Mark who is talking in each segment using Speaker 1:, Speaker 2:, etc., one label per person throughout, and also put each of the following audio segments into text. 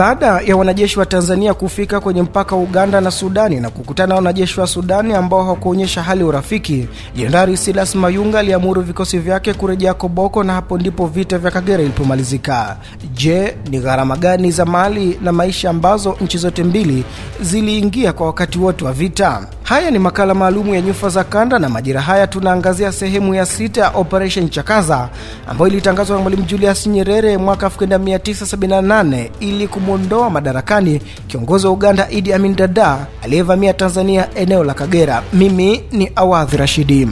Speaker 1: Baada ya wanajeshi wa Tanzania kufika kwenye mpaka wa Uganda na Sudani na kukutana na wanajeshi wa Sudani ambao hawakuonyesha hali urafiki, Jenerali Silas Mayunga aliamuru vikosi vyake kurejea Koboko, na hapo ndipo vita vya Kagera ilipomalizika. Je, ni gharama gani za mali na maisha ambazo nchi zote mbili ziliingia kwa wakati wote wa vita? Haya ni makala maalumu ya Nyufa za Kanda, na majira haya tunaangazia sehemu ya 6 Operation Chakaza ambayo ilitangazwa na Mwalimu Julius Nyerere mwaka 1978 ili kumuondoa madarakani kiongozi wa Uganda Idi Amin Dada aliyevamia Tanzania eneo la Kagera. Mimi ni Awadhi Rashidi.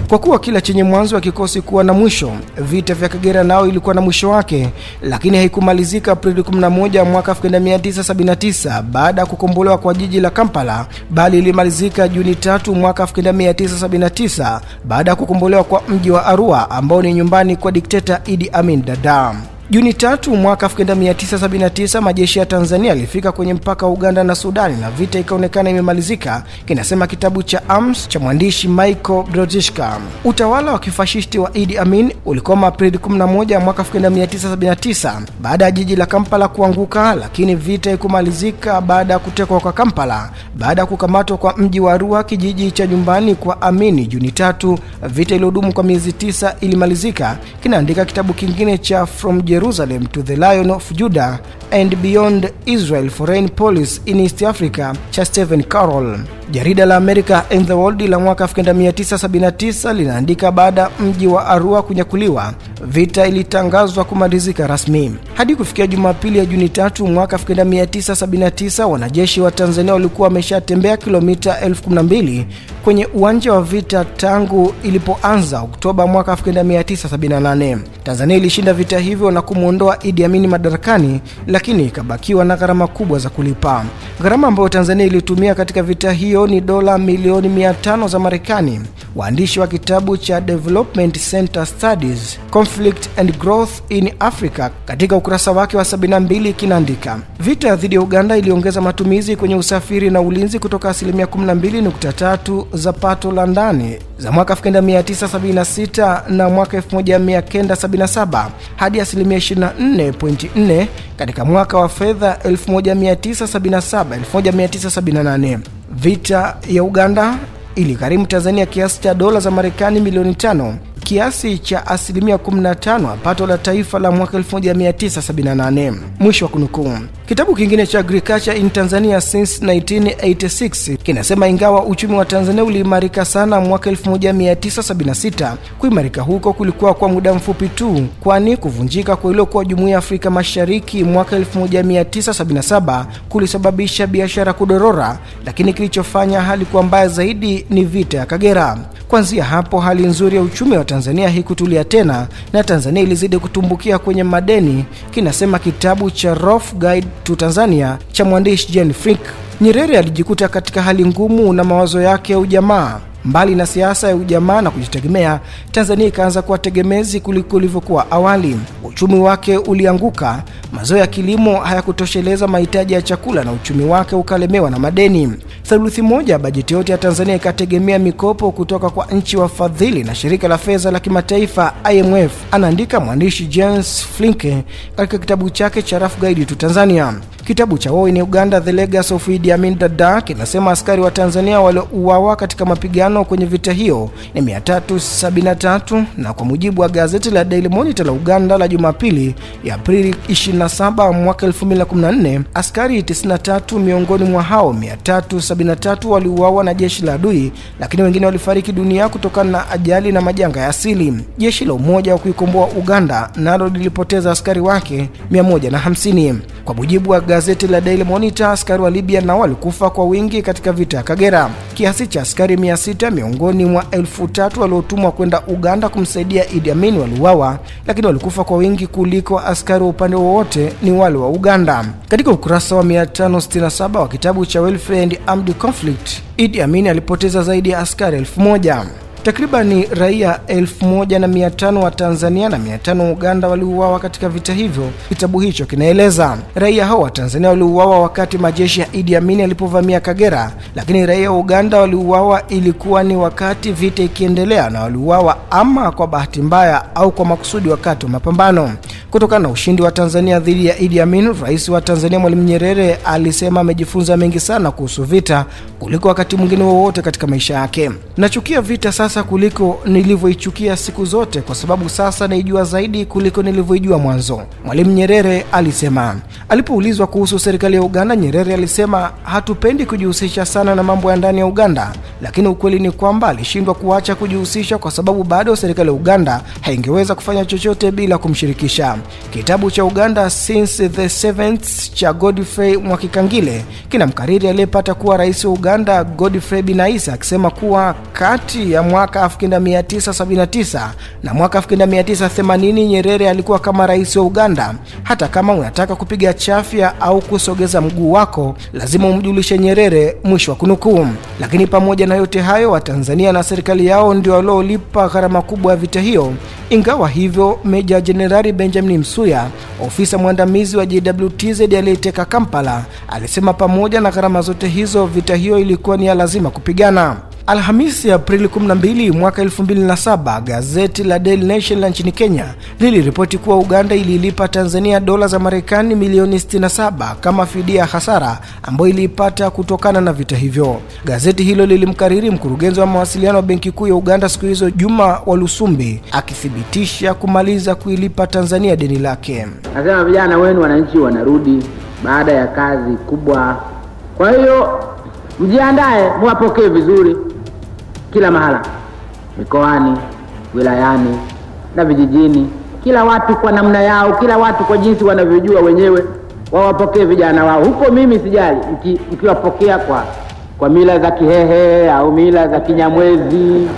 Speaker 1: Kwa kuwa kila chenye mwanzo wa kikosi kuwa na mwisho, vita vya Kagera nao ilikuwa na mwisho wake, lakini haikumalizika Aprili 11 mwaka 1979 baada ya kukombolewa kwa jiji la Kampala, bali ilimalizika Juni 3 mwaka 1979 baada ya kukombolewa kwa mji wa Arua ambao ni nyumbani kwa dikteta Idi Amin Dada. Juni 3 mwaka 1979 majeshi ya Tanzania yalifika kwenye mpaka wa Uganda na Sudani na vita ikaonekana imemalizika, kinasema kitabu cha Arms cha mwandishi Michael Brodishka. Utawala wa kifashisti wa Idi Amin ulikoma Aprili 11 mwaka 1979 baada ya jiji la Kampala kuanguka, lakini vita ikumalizika baada ya kutekwa kwa Kampala, baada ya kukamatwa kwa mji wa Arua, kijiji cha nyumbani kwa Amini. Juni 3 vita iliyodumu kwa miezi 9 ilimalizika, kinaandika kitabu kingine cha From Jerusalem to the Lion of Judah and Beyond Israel Foreign Policy in East Africa cha Stephen Carroll. Jarida la America and the World la mwaka 1979 linaandika baada mji wa Arua kunyakuliwa, vita ilitangazwa kumalizika rasmi. Hadi kufikia Jumapili ya Juni 3 mwaka 1979 wanajeshi wa Tanzania walikuwa wameshatembea kilomita 12,000 kwenye uwanja wa vita tangu ilipoanza Oktoba mwaka 1978. Tanzania ilishinda vita hivyo na kumuondoa Idi Amin madarakani, lakini ikabakiwa na gharama kubwa za kulipa. Gharama ambayo Tanzania ilitumia katika vita hiyo ni dola milioni 500 za Marekani. Waandishi wa kitabu cha Development Center Studies Conflict and Growth in Africa katika ukurasa wake wa 72 kinaandika, vita dhidi ya Uganda iliongeza matumizi kwenye usafiri na ulinzi kutoka 12.3% za pato la ndani za mwaka 1976 na mwaka 1977 hadi 24.4% katika mwaka wa fedha 1977-1978. Vita ya Uganda iligharimu Tanzania kiasi cha dola za Marekani milioni 5, kiasi cha 15% pato la taifa la mwaka 1978. Mwisho wa kunukuu. Kitabu kingine cha Agriculture in Tanzania since 1986 kinasema ingawa uchumi wa Tanzania uliimarika sana mwaka 1976, kuimarika huko kulikuwa kwa muda mfupi tu, kwani kuvunjika kwa ile kwa Jumuiya ya Afrika Mashariki mwaka 1977 kulisababisha biashara kudorora, lakini kilichofanya hali kuwa mbaya zaidi ni vita ya Kagera. Kuanzia hapo hali nzuri ya uchumi wa Tanzania haikutulia tena na Tanzania ilizidi kutumbukia kwenye madeni, kinasema kitabu cha Rough Guide to Tanzania cha mwandishi Jane Frick. Nyerere alijikuta katika hali ngumu na mawazo yake ya ujamaa. Mbali na siasa ya ujamaa na kujitegemea, Tanzania ikaanza kuwa tegemezi kuliko ilivyokuwa awali. Uchumi wake ulianguka, mazao ya kilimo hayakutosheleza mahitaji ya chakula na uchumi wake ukalemewa na madeni. Thuluthi moja bajeti yote ya Tanzania ikategemea mikopo kutoka kwa nchi wafadhili na shirika la fedha la kimataifa IMF, anaandika mwandishi James Flinke katika kitabu chake cha Rough Guide to Tanzania. Kitabu cha War in Uganda The Legacy of Idi Amin Dada kinasema askari wa Tanzania waliouawa katika mapigano kwenye vita hiyo ni 373, na kwa mujibu wa gazeti la Daily Monitor la Uganda la Jumapili ya Aprili 27 mwaka 2014, askari 93 miongoni mwa hao 373 waliuawa na jeshi la adui, lakini wengine walifariki dunia kutokana na ajali na majanga ya asili. Jeshi la Umoja wa Kuikomboa Uganda nalo lilipoteza askari wake 150. Kwa mujibu wa gazeti la Daily Monitor, askari wa Libya nao walikufa kwa wingi katika vita ya Kagera. Kiasi cha askari 600 miongoni mwa 3,000 waliotumwa kwenda Uganda kumsaidia Idi Amin waliuawa, lakini walikufa kwa wingi kuliko askari wa upande wowote ni wale wa Uganda. Katika ukurasa wa 567 wa kitabu cha Welfare and Armed Conflict, Idi Amin alipoteza zaidi ya askari 1,000. Takriban raia 1500 wa Tanzania na 500 wa Uganda waliuawa katika vita hivyo, kitabu hicho kinaeleza. Raia hao wa Tanzania waliuawa wakati majeshi ya Idi Amin yalipovamia Kagera, lakini raia wa Uganda waliuawa ilikuwa ni wakati vita ikiendelea, na waliuawa ama kwa bahati mbaya au kwa makusudi wakati wa mapambano. Kutokana na ushindi wa Tanzania dhidi ya Idi Amin, Rais wa Tanzania Mwalimu Nyerere alisema amejifunza mengi sana kuhusu vita kuliko wakati mwingine wowote katika maisha yake. Nachukia vita sasa kuliko nilivyoichukia siku zote, kwa sababu sasa naijua zaidi kuliko nilivyoijua mwanzo, Mwalimu Nyerere alisema. Alipoulizwa kuhusu serikali ya Uganda, Nyerere alisema hatupendi kujihusisha sana na mambo ya ndani ya Uganda, lakini ukweli ni kwamba alishindwa kuacha kujihusisha kwa sababu bado serikali ya Uganda haingeweza kufanya chochote bila kumshirikisha. Kitabu cha Uganda Since the 7th cha Godfrey Mwakikangile kinamkariri aliyepata kuwa rais wa Uganda Godfrey Binaisa akisema kuwa kati ya mwaka 1979 na mwaka 1980 Nyerere alikuwa kama rais wa Uganda. Hata kama unataka kupiga chafya au kusogeza mguu wako, lazima umjulishe Nyerere, mwisho wa kunukuu. Lakini pamoja na yote hayo, Watanzania na serikali yao ndio waliolipa gharama kubwa ya vita hiyo. Ingawa hivyo, Meja Jenerali Benjamin Msuya, ofisa mwandamizi wa JWTZ aliyeteka Kampala, alisema pamoja na gharama zote hizo, vita hiyo ilikuwa ni ya lazima kupigana. Alhamisi Aprili 12 mwaka 2007, gazeti la Daily Nation la nchini Kenya liliripoti kuwa Uganda ililipa Tanzania dola za Marekani milioni 67 kama fidia hasara ambayo ilipata kutokana na vita hivyo. Gazeti hilo lilimkariri mkurugenzi wa mawasiliano wa Benki Kuu ya Uganda siku hizo, Juma Walusumbi, akithibitisha kumaliza kuilipa Tanzania deni lake.
Speaker 2: Nasema vijana wenu wananchi wanarudi baada ya kazi kubwa. Kwa hiyo mjiandae, muwapokee vizuri kila mahala, mikoani, wilayani na vijijini, kila watu kwa namna yao, kila watu kwa jinsi wanavyojua wenyewe, wawapokee vijana wao. Huko mimi sijali mkiwapokea kwa mila za Kihehe au mila za Kinyamwezi,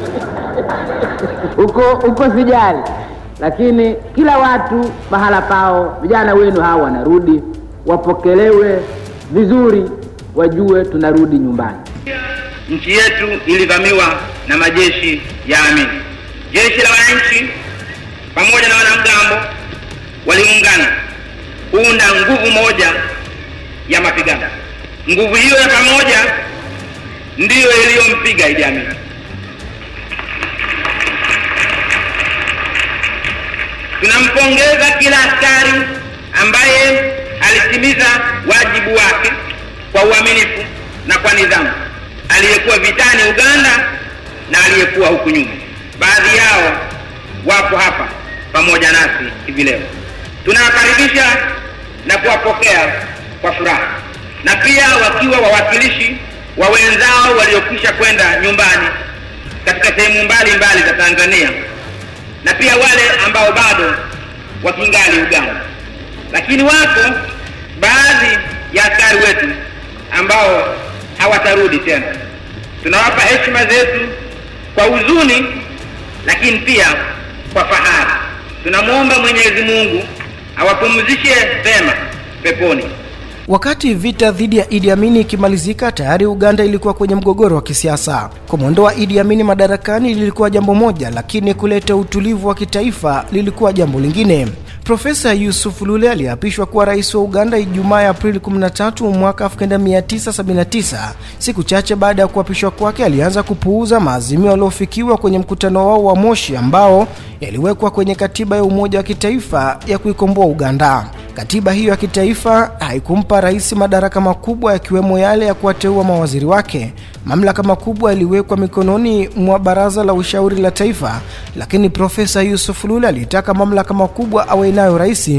Speaker 2: huko sijali, lakini kila watu mahala pao, vijana wenu hao wanarudi, wapokelewe vizuri, wajue tunarudi nyumbani.
Speaker 3: Nchi yetu ilivamiwa na majeshi ya Amin. Jeshi la wananchi pamoja na wanamgambo waliungana kuunda nguvu moja ya mapigano. Nguvu hiyo ya pamoja ndiyo iliyompiga Idi Amin. Tunampongeza kila askari ambaye alitimiza wajibu wake kwa uaminifu na kwa nidhamu, aliyekuwa vitani Uganda na aliyekuwa huku nyuma. Baadhi yao wapo hapa pamoja nasi hivi leo. Tunawakaribisha na kuwapokea kwa furaha, na pia wakiwa wawakilishi wa wenzao waliokwisha kwenda nyumbani katika sehemu mbalimbali za Tanzania, na pia wale ambao bado wakingali Uganda. Lakini wako baadhi ya askari wetu ambao hawatarudi tena. Tunawapa heshima zetu kwa huzuni, lakini pia kwa fahari. Tunamuomba Mwenyezi Mungu awapumzishe pema peponi.
Speaker 1: Wakati vita dhidi ya Idi Amin ikimalizika, tayari Uganda ilikuwa kwenye mgogoro wa kisiasa. Kumwondoa Idi Amin madarakani lilikuwa jambo moja, lakini kuleta utulivu wa kitaifa lilikuwa jambo lingine. Profesa Yusuf Lule aliapishwa kuwa rais wa Uganda Ijumaa ya Aprili 13 mwaka 1979. Siku chache baada ya kuapishwa kwake, alianza kupuuza maazimio yaliyofikiwa kwenye mkutano wao wa Moshi ambao yaliwekwa kwenye katiba ya umoja wa kitaifa ya kuikomboa Uganda. Katiba hiyo ya kitaifa haikumpa rais madaraka makubwa, yakiwemo yale ya kuwateua mawaziri wake. Mamlaka makubwa yaliwekwa mikononi mwa Baraza la Ushauri la Taifa, lakini Profesa Yusuf Lule alitaka mamlaka makubwa awe nayo rais,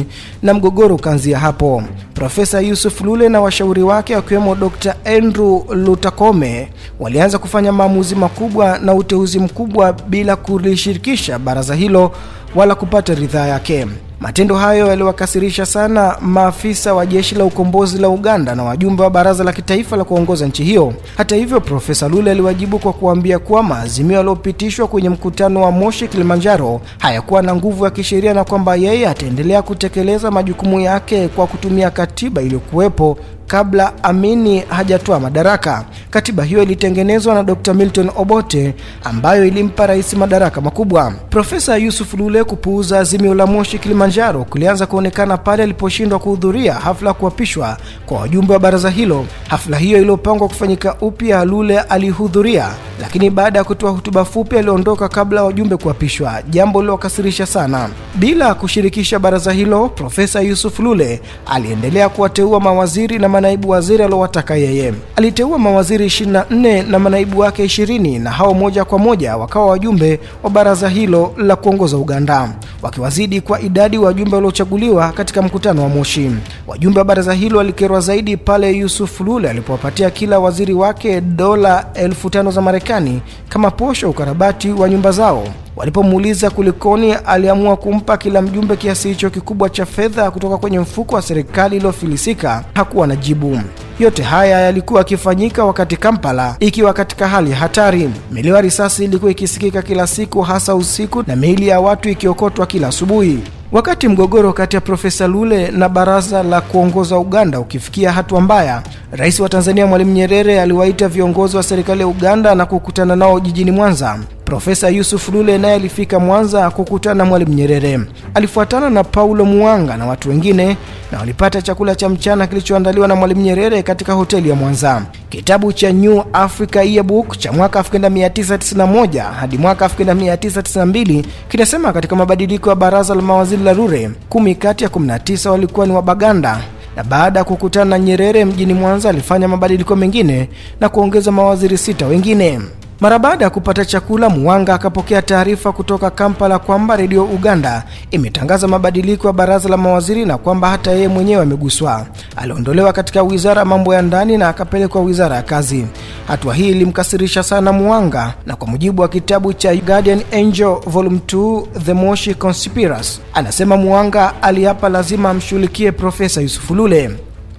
Speaker 1: na mgogoro ukaanzia hapo. Profesa Yusuf Lule na washauri wake wakiwemo Dr. Andrew Lutakome walianza kufanya maamuzi makubwa na uteuzi mkubwa bila kulishirikisha baraza hilo wala kupata ridhaa yake. Matendo hayo yaliwakasirisha sana maafisa wa jeshi la ukombozi la Uganda na wajumbe wa baraza la kitaifa la kuongoza nchi hiyo. Hata hivyo, Profesa Lule aliwajibu kwa kuambia kuwa maazimio yaliyopitishwa kwenye mkutano wa Moshi Kilimanjaro hayakuwa na nguvu ya kisheria na kwamba yeye ataendelea kutekeleza majukumu yake kwa kutumia katiba iliyokuwepo kabla Amini hajatoa madaraka. Katiba hiyo ilitengenezwa na Dr. Milton Obote ambayo ilimpa rais madaraka makubwa. Profesa Yusuf Lule kupuuza azimio la Moshi Kilimanjaro kulianza kuonekana pale aliposhindwa kuhudhuria hafla kuapishwa kwa wajumbe wa baraza hilo. Hafla hiyo iliyopangwa kufanyika upya Lule alihudhuria, lakini baada ya kutoa hotuba fupi aliondoka kabla wajumbe kuapishwa, jambo lilokasirisha sana. Bila kushirikisha baraza hilo, Profesa Yusuf Lule aliendelea kuwateua mawaziri na manaibu waziri aliowataka yeye. Aliteua mawaziri 24 na manaibu wake 20, na hao moja kwa moja wakawa wajumbe wa baraza hilo la kuongoza Uganda, wakiwazidi kwa idadi wajumbe waliochaguliwa katika mkutano wa Moshi. Wajumbe wa baraza hilo walikerwa zaidi pale Yusuf Lule alipowapatia kila waziri wake dola 5,000 za Marekani kama posho ukarabati wa nyumba zao. Walipomuuliza kulikoni, aliamua kumpa kila mjumbe kiasi hicho kikubwa cha fedha kutoka kwenye mfuko wa serikali iliyofilisika. Hakuwa na jibu. Yote haya yalikuwa yakifanyika wakati Kampala ikiwa katika hali ya hatari. Milio ya risasi ilikuwa ikisikika kila siku, hasa usiku, na miili ya watu ikiokotwa kila asubuhi. Wakati mgogoro kati ya Profesa Lule na baraza la kuongoza Uganda ukifikia hatua mbaya, Rais wa Tanzania Mwalimu Nyerere aliwaita viongozi wa serikali ya Uganda na kukutana nao jijini Mwanza. Profesa Yusuf Lule naye alifika Mwanza kukutana na Mwalimu Nyerere. Alifuatana na Paulo Muanga na watu wengine, na walipata chakula cha mchana kilichoandaliwa na Mwalimu Nyerere katika hoteli ya Mwanza. Kitabu cha New Africa Yearbook cha mwaka 1991 hadi mwaka 1992 kinasema katika mabadiliko ya baraza la mawaziri la Lule, 10 kati ya 19 walikuwa ni Wabaganda. Na baada ya kukutana na Nyerere mjini Mwanza alifanya mabadiliko mengine na kuongeza mawaziri 6 wengine. Mara baada ya kupata chakula, Muanga akapokea taarifa kutoka Kampala kwamba Radio Uganda imetangaza mabadiliko ya baraza la mawaziri na kwamba hata yeye mwenyewe ameguswa. Aliondolewa katika wizara mambo ya ndani na akapelekwa wizara ya kazi. Hatua hii ilimkasirisha sana Muanga, na kwa mujibu wa kitabu cha Guardian Angel Volume 2 The Moshi Conspiracy, anasema Muanga aliapa lazima amshughulikie Profesa Yusuf Lule.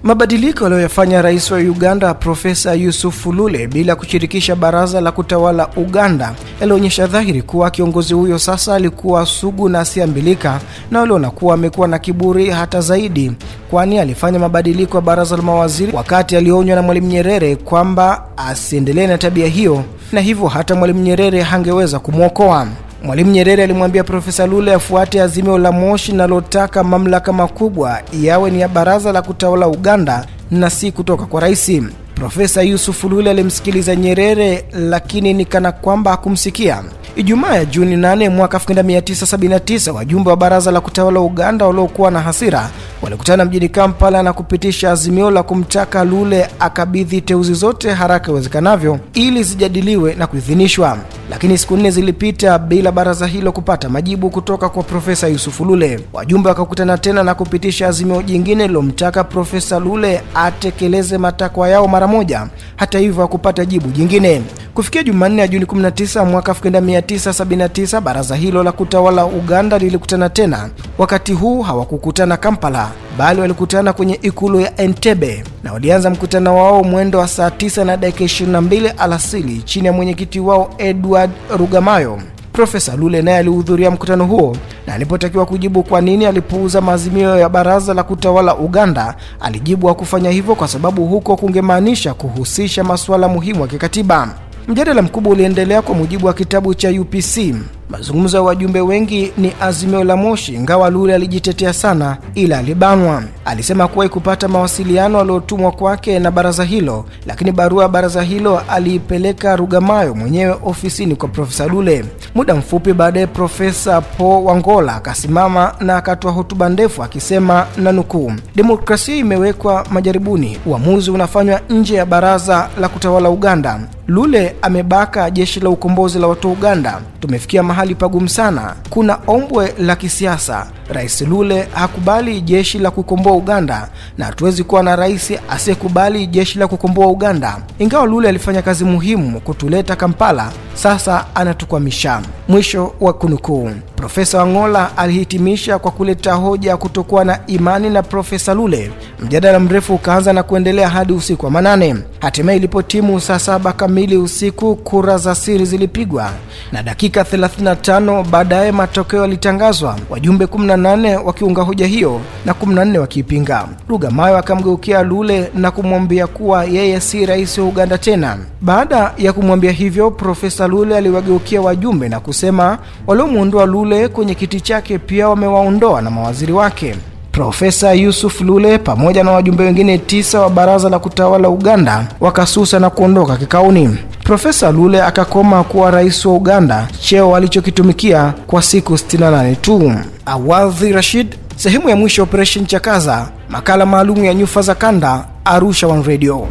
Speaker 1: Mabadiliko aliyofanya rais wa Uganda Profesa Yusuf Lule bila kushirikisha baraza la kutawala Uganda yalionyesha dhahiri kuwa kiongozi huyo sasa alikuwa sugu na asiambilika, na aliona kuwa amekuwa na kiburi hata zaidi, kwani alifanya mabadiliko ya baraza la mawaziri wakati alionywa na Mwalimu Nyerere kwamba asiendelee na tabia hiyo, na hivyo hata Mwalimu Nyerere hangeweza kumwokoa. Mwalimu Nyerere alimwambia Profesa Lule afuate azimio la Moshi linalotaka mamlaka makubwa yawe ni ya baraza la kutawala Uganda na si kutoka kwa rais. Profesa Yusuf Lule alimsikiliza Nyerere, lakini ni kana kwamba hakumsikia. Ijumaa ya Juni 8 mwaka 1979, wajumbe wa baraza la kutawala Uganda waliokuwa na hasira walikutana mjini Kampala na kupitisha azimio la kumtaka Lule akabidhi teuzi zote haraka iwezekanavyo ili zijadiliwe na kuidhinishwa. Lakini siku 4 zilipita bila baraza hilo kupata majibu kutoka kwa Profesa Yusuf Lule. Wajumbe wakakutana tena na kupitisha azimio jingine lilomtaka Profesa Lule atekeleze matakwa yao mara moja. Hata hivyo hakupata jibu jingine. Kufikia Jumanne ya Juni 19 mwaka 1979, baraza hilo la kutawala Uganda lilikutana tena. Wakati huu hawakukutana Kampala, bali walikutana kwenye ikulu ya Entebbe, na walianza mkutano wao mwendo wa saa 9:22 alasiri chini ya mwenyekiti wao Edward Rugamayo. Profesa Lule naye alihudhuria mkutano huo, na alipotakiwa kujibu kwa nini alipuuza maazimio ya baraza la kutawala Uganda, alijibu hakufanya hivyo kwa sababu huko kungemaanisha kuhusisha masuala muhimu ya kikatiba. Mjadala mkubwa uliendelea kwa mujibu wa kitabu cha UPC. Mazungumzo ya wajumbe wengi ni azimio la Moshi, ingawa Lule alijitetea sana ila alibanwa. Alisema kuwa kupata mawasiliano aliotumwa kwake na baraza hilo, lakini barua ya baraza hilo aliipeleka Rugamayo mwenyewe ofisini kwa Profesa Lule. Muda mfupi baadaye Profesa Paul Wangola akasimama na akatoa hotuba ndefu akisema, na nukuu, demokrasia imewekwa majaribuni, uamuzi unafanywa nje ya baraza la kutawala Uganda. Lule amebaka jeshi la ukombozi la watu Uganda. Tumefikia mahali pagumu sana. Kuna ombwe la kisiasa. Rais Lule hakubali jeshi la kukomboa Uganda, na hatuwezi kuwa na rais asiyekubali jeshi la kukomboa Uganda. Ingawa Lule alifanya kazi muhimu kutuleta Kampala, sasa anatukwamisha. Mwisho wa kunukuu. Profesa Wang'ola alihitimisha kwa kuleta hoja kutokuwa na imani na Profesa Lule. Mjadala mrefu ukaanza na kuendelea hadi usiku wa manane. Hatimaye ilipotimu saa 7 kamili usiku, kura za siri zilipigwa na dakika 35 baadaye matokeo yalitangazwa, wajumbe 18 wakiunga hoja hiyo na 14 wakiipinga. Rugamayo akamgeukia Lule na kumwambia kuwa yeye si rais wa Uganda tena. Baada ya kumwambia hivyo, Profesa Lule aliwageukia wajumbe na kusema waliomuondoa Lule kwenye kiti chake pia wamewaondoa na mawaziri wake. Profesa Yusuf Lule pamoja na wajumbe wengine 9 wa baraza la kutawala Uganda wakasusa na kuondoka kikauni. Profesa Lule akakoma kuwa rais wa Uganda, cheo alichokitumikia kwa siku 68 tu. Awadhi Rashid, sehemu ya mwisho Operation Chakaza, makala maalum ya Nyufa za Kanda, Arusha One Radio.